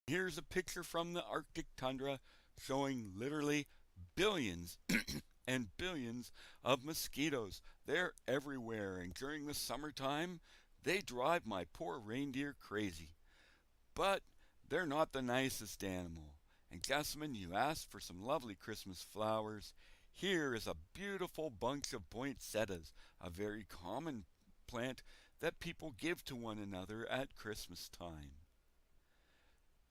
Here's a picture from the Arctic tundra showing literally billions and billions of mosquitoes. They're everywhere, and during the summertime, they drive my poor reindeer crazy. But they're not the nicest animal. And Jessamine, you asked for some lovely Christmas flowers. Here is a beautiful bunch of poinsettias, a very common plant that people give to one another at Christmas time.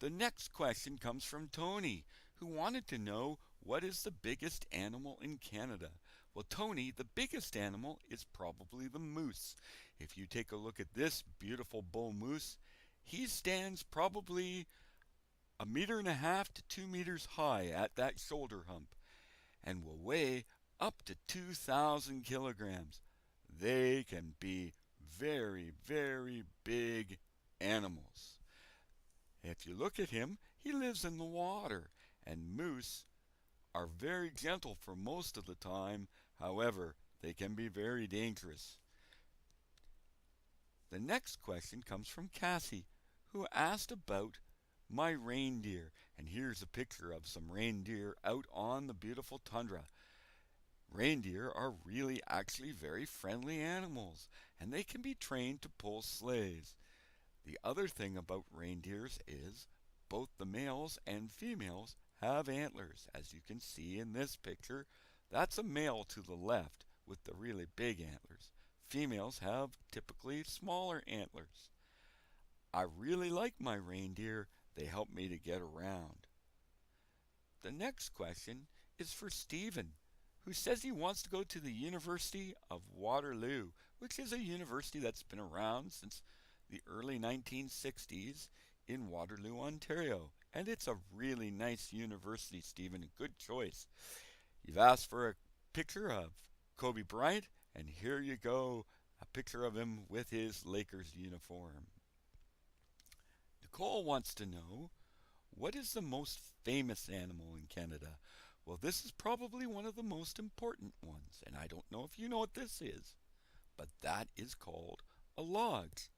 The next question comes from Tony, who wanted to know what is the biggest animal in Canada. Well, Tony, the biggest animal is probably the moose. If you take a look at this beautiful bull moose, he stands probably a meter and a half to 2 meters high at that shoulder hump and will weigh up to 2,000 kilograms. They can be very, very big animals. If you look at him, he lives in the water, and moose are very gentle for most of the time. However, they can be very dangerous. The next question comes from Cassie, who asked about my reindeer. And here's a picture of some reindeer out on the beautiful tundra. Reindeer are really actually very friendly animals, and they can be trained to pull sleighs. The other thing about reindeers is both the males and females have antlers, as you can see in this picture. That's a male to the left with the really big antlers. Females have typically smaller antlers. I really like my reindeer. They help me to get around. The next question is for Stephen, who says he wants to go to the University of Waterloo, which is a university that's been around since the early 1960s in Waterloo, Ontario. And it's a really nice university, Stephen. A good choice. You've asked for a picture of Kobe Bryant, and here you go, a picture of him with his Lakers uniform. Nicole wants to know, what is the most famous animal in Canada? Well, this is probably one of the most important ones, and I don't know if you know what this is, but that is called a lodge.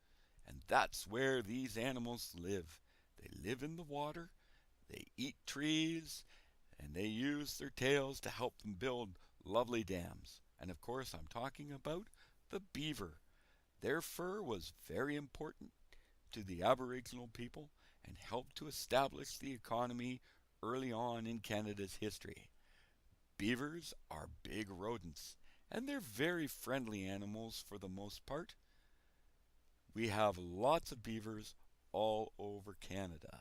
And that's where these animals live. They live in the water, they eat trees, and they use their tails to help them build lovely dams. And of course, I'm talking about the beaver. Their fur was very important to the Aboriginal people and helped to establish the economy early on in Canada's history. Beavers are big rodents, and they're very friendly animals for the most part. We have lots of beavers all over Canada.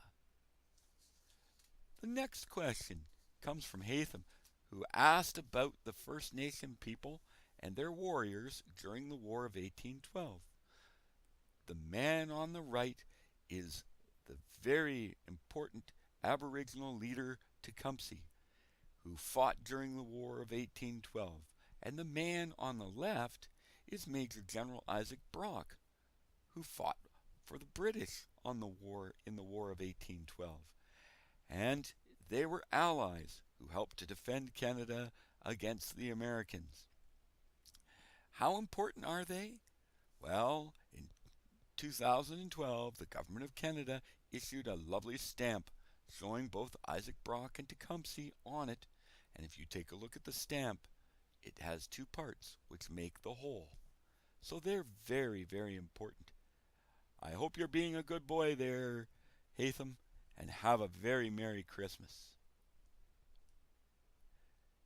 The next question comes from Hatham, who asked about the First Nation people and their warriors during the War of 1812. The man on the right is the very important Aboriginal leader Tecumseh, who fought during the War of 1812. And the man on the left is Major General Isaac Brock, who fought for the British in the War of 1812. And they were allies who helped to defend Canada against the Americans. How important are they? Well, in 2012, the Government of Canada issued a lovely stamp showing both Isaac Brock and Tecumseh on it. And if you take a look at the stamp, it has two parts which make the whole. So they're very, very important. I hope you're being a good boy there, Hatham, and have a very Merry Christmas.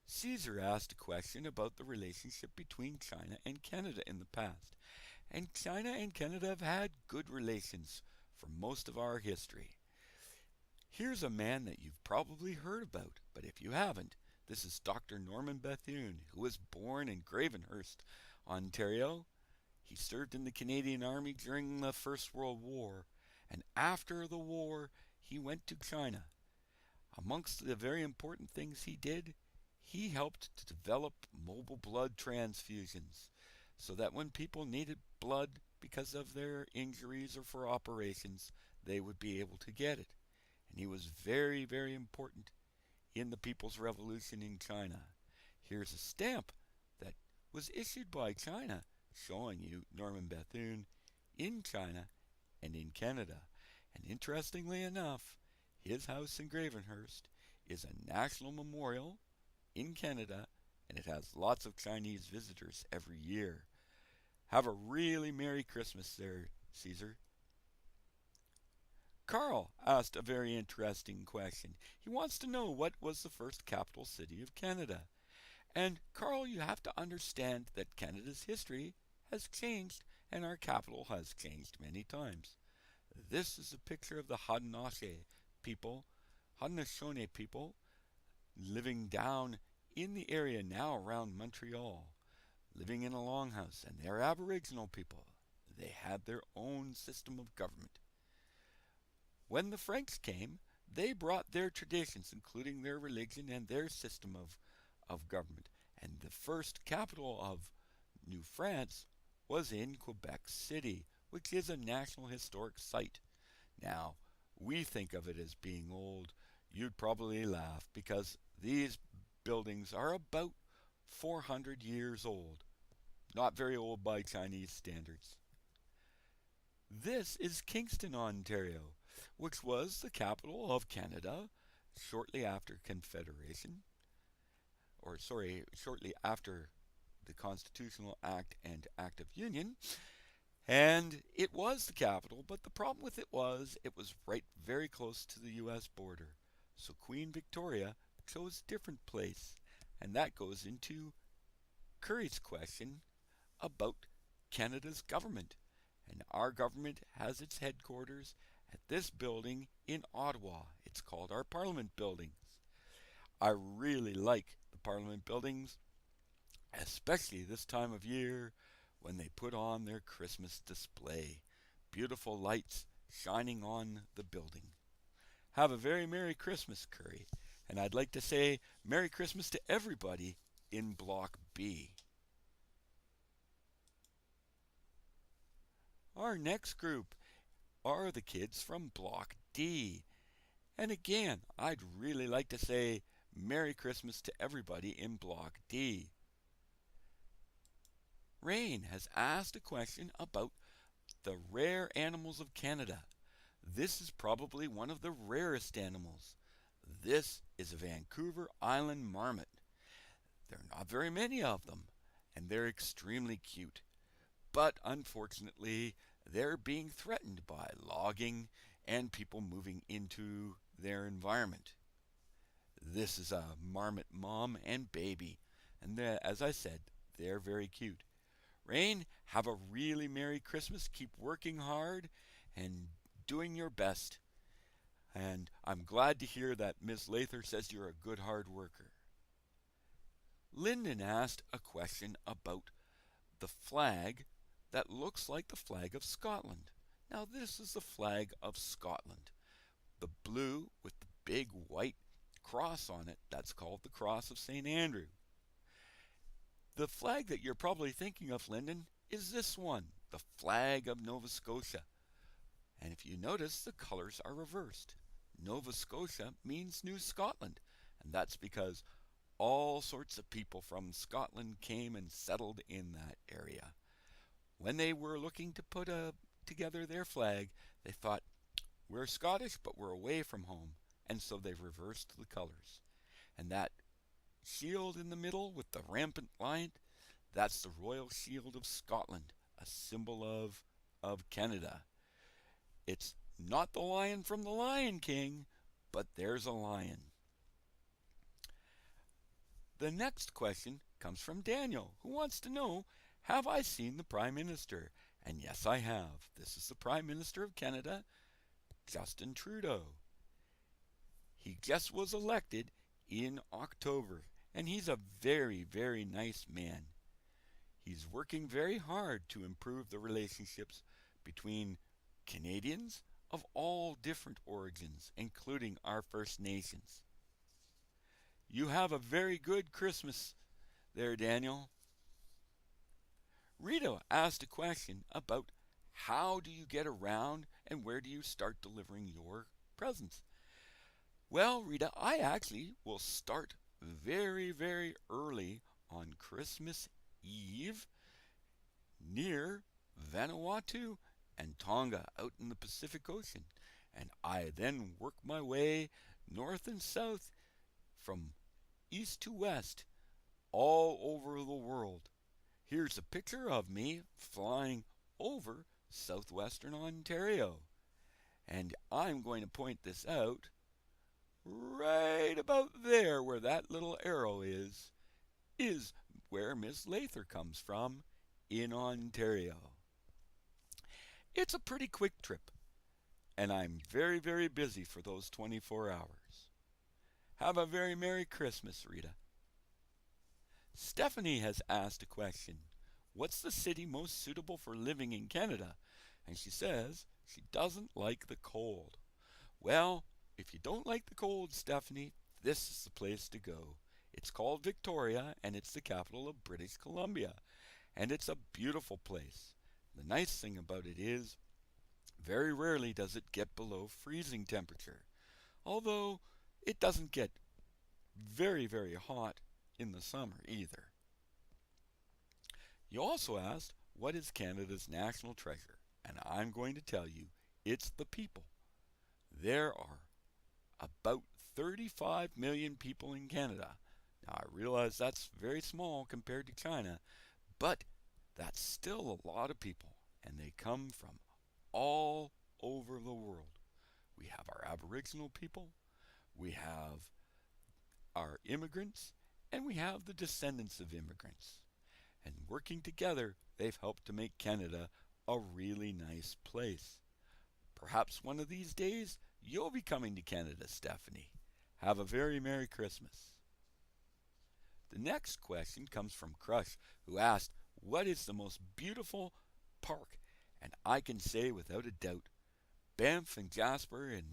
Caesar asked a question about the relationship between China and Canada in the past. And China and Canada have had good relations for most of our history. Here's a man that you've probably heard about, but if you haven't, this is Dr. Norman Bethune, who was born in Gravenhurst, Ontario. He served in the Canadian Army during the First World War, and after the war, he went to China. Amongst the very important things he did, he helped to develop mobile blood transfusions so that when people needed blood because of their injuries or for operations, they would be able to get it. And he was very, very important in the People's Revolution in China. Here's a stamp that was issued by China showing you Norman Bethune in China and in Canada. And interestingly enough, His house in Gravenhurst is a national memorial in Canada, and it has lots of Chinese visitors every year. Have a really Merry Christmas there, Caesar. Carl asked a very interesting question. He wants to know what was the first capital city of Canada. And Carl, you have to understand that Canada's history has changed and our capital has changed many times. This is a picture of the people, Haudenosaunee people, living down in the area now around Montreal, living in a longhouse, and they're Aboriginal people. They had their own system of government. When the Franks came, they brought their traditions, including their religion and their system of government. And the first capital of New France was in Quebec City, which is a National Historic Site. Now, we think of it as being old. You'd probably laugh because these buildings are about 400 years old. Not very old by Chinese standards. This is Kingston, Ontario, which was the capital of Canada shortly after Confederation, shortly after the Constitutional Act and Act of Union. And it was the capital, but the problem with it was right very close to the U.S. border. So Queen Victoria chose a different place. And that goes into Curry's question about Canada's government. And our government has its headquarters at this building in Ottawa. It's called our Parliament Buildings. I really like the Parliament Buildings, especially this time of year when they put on their Christmas display. Beautiful lights shining on the building. Have a very Merry Christmas, Curry. And I'd like to say Merry Christmas to everybody in Block B. Our next group are the kids from Block D. And again, I'd really like to say Merry Christmas to everybody in Block D. Rain has asked a question about the rare animals of Canada. This is probably one of the rarest animals. This is a Vancouver Island marmot. There are not very many of them, and they're extremely cute. But unfortunately, they're being threatened by logging and people moving into their environment. This is a marmot mom and baby, and as I said, they're very cute. Rain, have a really Merry Christmas. Keep working hard and doing your best. And I'm glad to hear that Miss Lather says you're a good hard worker. Lyndon asked a question about the flag that looks like the flag of Scotland. Now this is the flag of Scotland. The blue with the big white cross on it, that's called the Cross of St. Andrew. The flag that you're probably thinking of, Lyndon, is this one, the flag of Nova Scotia. And if you notice, the colors are reversed. Nova Scotia means New Scotland, and that's because all sorts of people from Scotland came and settled in that area. When they were looking to put together their flag, they thought, we're Scottish, but we're away from home, and so they reversed the colors. And that shield in the middle with the rampant lion, that's the Royal Shield of Scotland, a symbol of Canada. It's not the lion from the Lion King, but there's a lion. The next question comes from Daniel, who wants to know, have I seen the Prime Minister? And yes, I have. This is the Prime Minister of Canada, Justin Trudeau. He just was elected in October, and he's a very, very nice man. He's working very hard to improve the relationships between Canadians of all different origins, including our First Nations. You have a very good Christmas there, Daniel. Rita asked a question about how do you get around and where do you start delivering your presents? Well, Rita, I actually will start very, very early on Christmas Eve near Vanuatu and Tonga out in the Pacific Ocean. and I then work my way north and south from east to west all over the world. Here's a picture of me flying over southwestern Ontario. And I'm going to point this out right about there where that little arrow is where Miss Lather comes from in Ontario. It's a pretty quick trip, and I'm very, very busy for those 24 hours. Have a very Merry Christmas, Rita. Stephanie has asked a question. What's the city most suitable for living in Canada? And she says she doesn't like the cold. Well, if you don't like the cold, Stephanie, this is the place to go. It's called Victoria, and it's the capital of British Columbia. And it's a beautiful place. The nice thing about it is, very rarely does it get below freezing temperature. Although, it doesn't get very, very hot in the summer either. You also asked, what is Canada's national treasure? And I'm going to tell you, it's the people. There are about 35 million people in Canada. Now, I realize that's very small compared to China, but that's still a lot of people, and they come from all over the world. We have our Aboriginal people, we have our immigrants, and we have the descendants of immigrants. And working together, they've helped to make Canada a really nice place. Perhaps one of these days, you'll be coming to Canada, Stephanie. Have a very Merry Christmas. The next question comes from Crush, who asked, what is the most beautiful park? And I can say without a doubt, Banff and Jasper in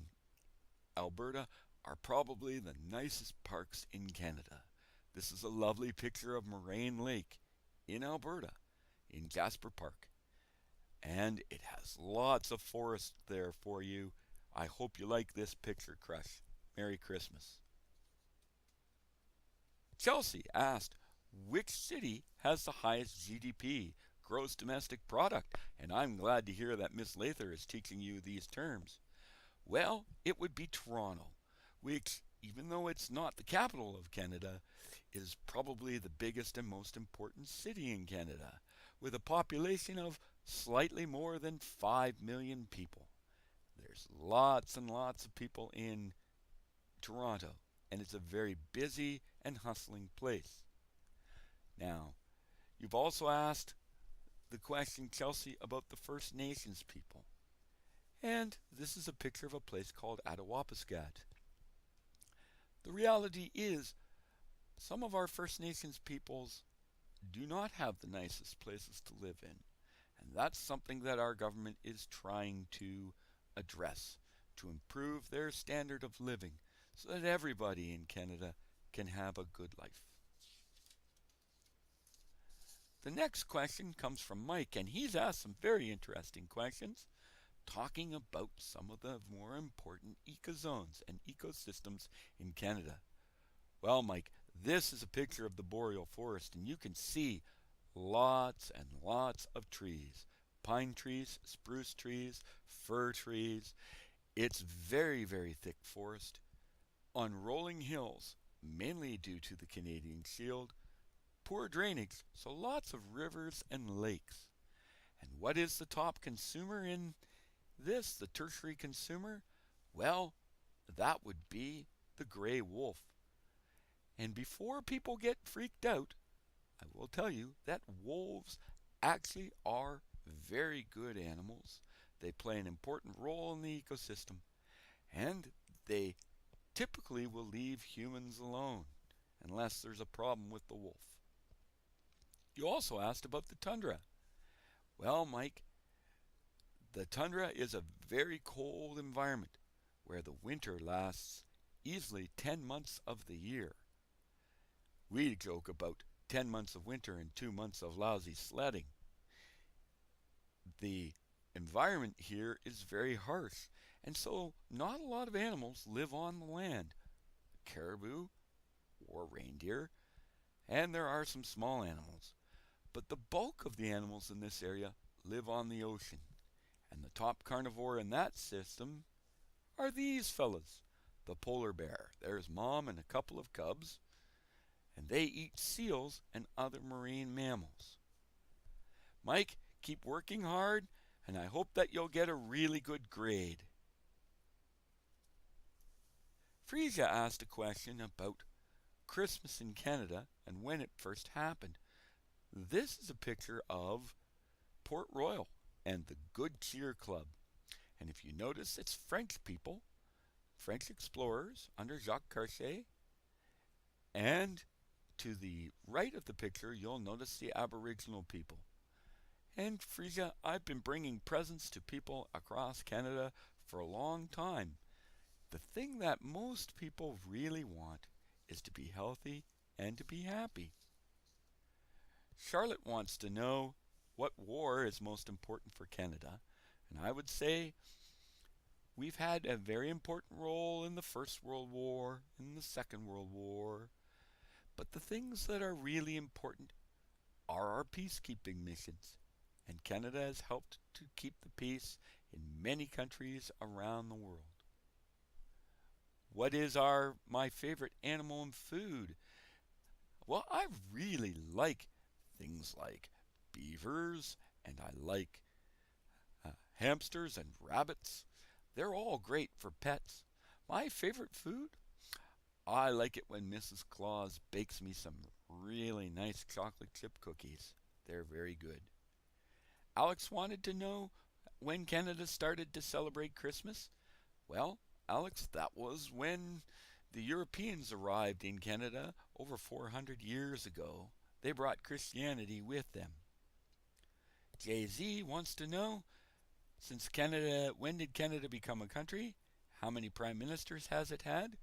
Alberta are probably the nicest parks in Canada. This is a lovely picture of Moraine Lake in Alberta, in Jasper Park. And it has lots of forest there for you. I hope you like this picture, Crush. Merry Christmas. Chelsea asked, which city has the highest GDP, gross domestic product? And I'm glad to hear that Miss Lather is teaching you these terms. Well, it would be Toronto, which, even though it's not the capital of Canada, is probably the biggest and most important city in Canada, with a population of slightly more than 5 million people. There's lots and lots of people in Toronto, and it's a very busy and hustling place. Now, you've also asked the question, Chelsea, about the First Nations people. And this is a picture of a place called Attawapiskat. The reality is, some of our First Nations peoples do not have the nicest places to live in. And that's something that our government is trying to address, to improve their standard of living so that everybody in Canada can have a good life. The next question comes from Mike, and he's asked some very interesting questions talking about some of the more important ecozones and ecosystems in Canada. Well, Mike, this is a picture of the boreal forest, and you can see lots and lots of trees. Pine trees, spruce trees, fir trees. It's very, very thick forest on rolling hills, mainly due to the Canadian Shield. Poor drainage, so lots of rivers and lakes. And what is the top consumer in this, the tertiary consumer? Well, that would be the gray wolf. And before people get freaked out, I will tell you that wolves actually are very good animals. They play an important role in the ecosystem, and they typically will leave humans alone unless there's a problem with the wolf. You also asked about the tundra. Well, Mike, the tundra is a very cold environment where the winter lasts easily 10 months of the year. We joke about 10 months of winter and 2 months of lousy sledding. The environment here is very harsh, and so not a lot of animals live on the land. Caribou or reindeer, and there are some small animals. But the bulk of the animals in this area live on the ocean. And the top carnivore in that system are these fellas. The polar bear. There's Mom and a couple of cubs, and they eat seals and other marine mammals. Mike, keep working hard, and I hope that you'll get a really good grade. Frisia asked a question about Christmas in Canada and when it first happened. This is a picture of Port Royal and the Good Cheer Club. And if you notice, it's French people, French explorers under Jacques Cartier. And to the right of the picture, you'll notice the Aboriginal people. And Frisia, I've been bringing presents to people across Canada for a long time. The thing that most people really want is to be healthy and to be happy. Charlotte wants to know what war is most important for Canada, and I would say we've had a very important role in the First World War, in the Second World War, but the things that are really important are our peacekeeping missions, and Canada has helped to keep the peace in many countries around the world. What is my favorite animal and food? Well, I really like things like beavers, and I like hamsters and rabbits. They're all great for pets. My favorite food? I like it when Mrs. Claus bakes me some really nice chocolate chip cookies. They're very good. Alex wanted to know when Canada started to celebrate Christmas. Well, Alex, that was when the Europeans arrived in Canada over 400 years ago. They brought Christianity with them. Jay-Z wants to know, when did Canada become a country? How many prime ministers has it had?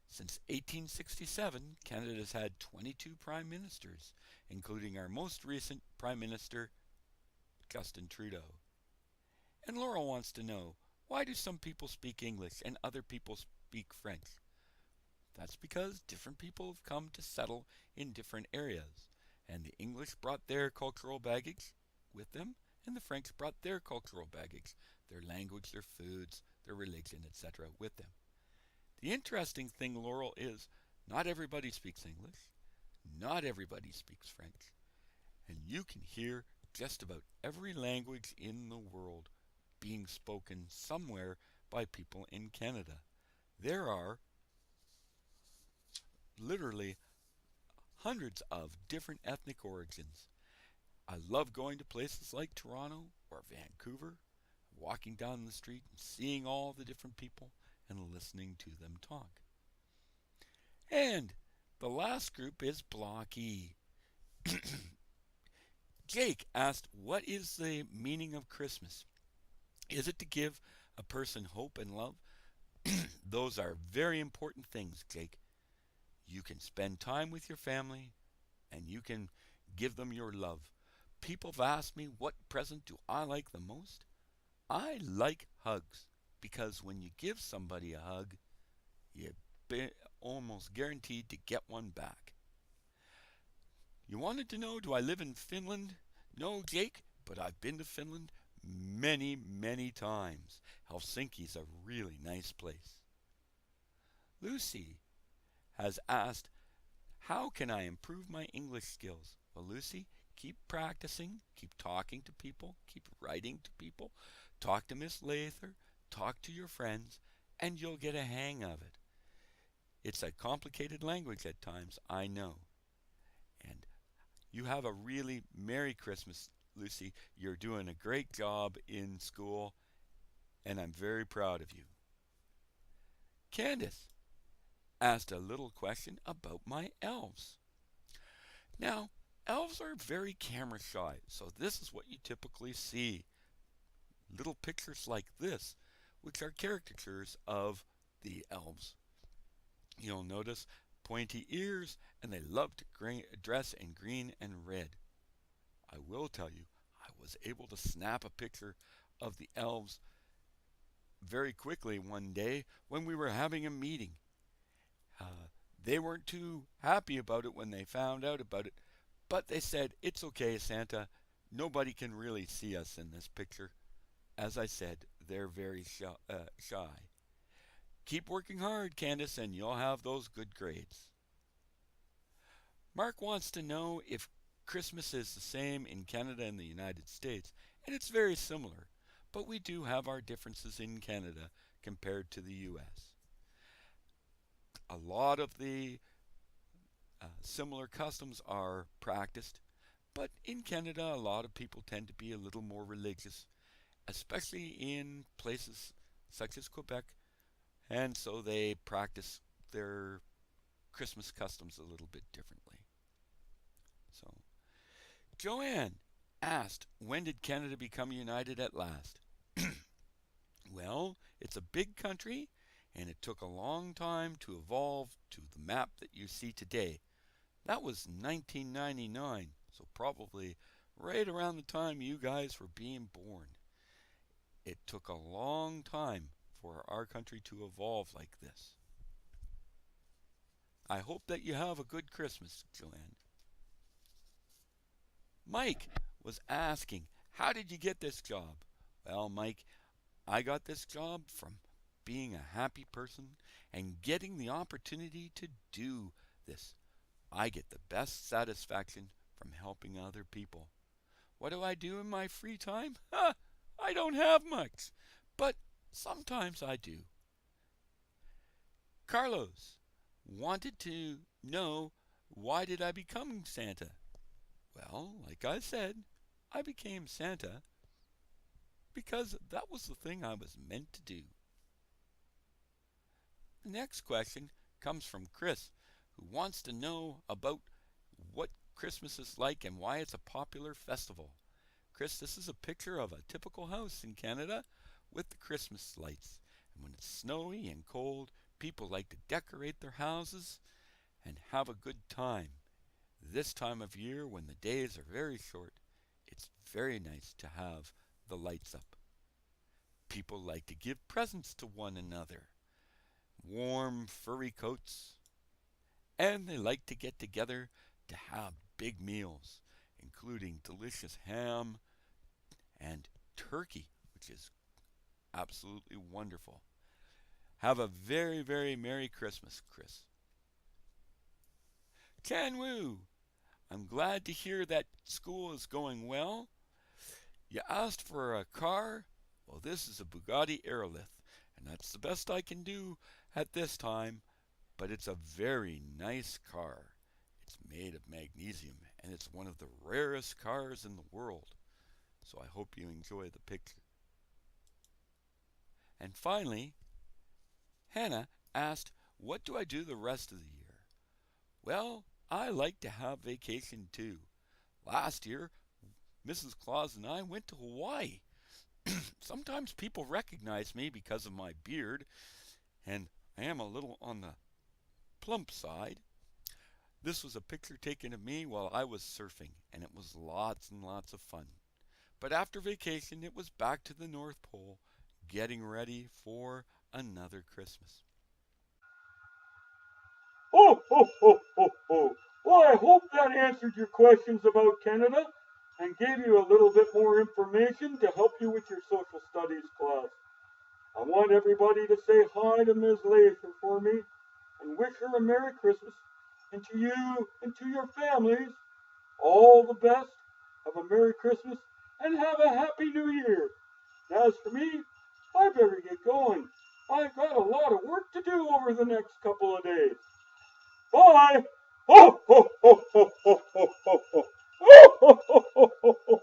Since 1867, Canada's had 22 prime ministers, including our most recent prime minister, Justin Trudeau. And Laurel wants to know, why do some people speak English and other people speak French? That's because different people have come to settle in different areas, and the English brought their cultural baggage with them, and the French brought their cultural baggage, their language, their foods, their religion, etc. with them. The interesting thing, Laurel, is not everybody speaks English, not everybody speaks French, and you can hear just about every language in the world being spoken somewhere by people in Canada. There are literally hundreds of different ethnic origins. I love going to places like Toronto or Vancouver, walking down the street and seeing all the different people and listening to them talk. And the last group is Block E. Jake asked, what is the meaning of Christmas? Is it to give a person hope and love? Those are very important things, Jake. You can spend time with your family and you can give them your love. People have asked me, what present do I like the most? I like hugs, because when you give somebody a hug, you're almost guaranteed to get one back. You wanted to know, do I live in Finland? No, Jake, but I've been to Finland many, many times. Helsinki's a really nice place. Lucy has asked, how can I improve my English skills? Well, Lucy, keep practicing, keep talking to people, keep writing to people, talk to Miss Lather, talk to your friends, and you'll get a hang of it. It's a complicated language at times, I know. And you have a really Merry Christmas, Lucy. You're doing a great job in school, and I'm very proud of you. Candace asked a little question about my elves. Now, elves are very camera shy, so this is what you typically see. Little pictures like this, which are caricatures of the elves. You'll notice pointy ears, and they love to dress in green and red. I will tell you, I was able to snap a picture of the elves very quickly one day when we were having a meeting. They weren't too happy about it when they found out about it, but they said, it's okay, Santa. Nobody can really see us in this picture. As I said, they're very shy. Keep working hard, Candace, and you'll have those good grades. Mark wants to know if Christmas is the same in Canada and the United States, and it's very similar, but we do have our differences in Canada compared to the US. A lot of the similar customs are practiced, but in Canada, a lot of people tend to be a little more religious, especially in places such as Quebec, and so they practice their Christmas customs a little bit differently. So, Joanne asked, when did Canada become united at last? Well, it's a big country, and it took a long time to evolve to the map that you see today. That was 1999, so probably right around the time you guys were being born. It took a long time for our country to evolve like this. I hope that you have a good Christmas, Joanne. Mike was asking, how did you get this job? Well, Mike, I got this job from being a happy person and getting the opportunity to do this. I get the best satisfaction from helping other people. What do I do in my free time? I don't have much, but sometimes I do. Carlos wanted to know, why did I become Santa? Well, like I said, I became Santa because that was the thing I was meant to do. The next question comes from Chris, who wants to know about what Christmas is like and why it's a popular festival. Chris, this is a picture of a typical house in Canada with the Christmas lights. And when it's snowy and cold, people like to decorate their houses and have a good time. This time of year, when the days are very short, it's very nice to have the lights up. People like to give presents to one another, warm, furry coats, and they like to get together to have big meals, including delicious ham and turkey, which is absolutely wonderful. Have a very, very Merry Christmas, Chris. Chan Wu, I'm glad to hear that school is going well. You asked for a car? Well, this is a Bugatti Aerolith, and that's the best I can do at this time, but it's a very nice car. It's made of magnesium, and it's one of the rarest cars in the world, so I hope you enjoy the picture. And finally, Hannah asked, what do I do the rest of the year? Well, I like to have vacation too. Last year, Mrs. Claus and I went to Hawaii. Sometimes people recognize me because of my beard, and I am a little on the plump side. This was a picture taken of me while I was surfing, and it was lots and lots of fun. But after vacation, it was back to the North Pole, getting ready for another Christmas. Ho, ho, ho, ho, ho. Well, I hope that answered your questions about Canada and gave you a little bit more information to help you with your social studies class. I want everybody to say hi to Miss Lather for me and wish her a Merry Christmas, and to you and to your families all the best. Have a Merry Christmas and have a Happy New Year. As for me, I better get going. I've got a lot of work to do over the next couple of days. Bye! Ho, ho, ho, ho, ho, ho, ho, ho, ho, ho, ho, ho, ho.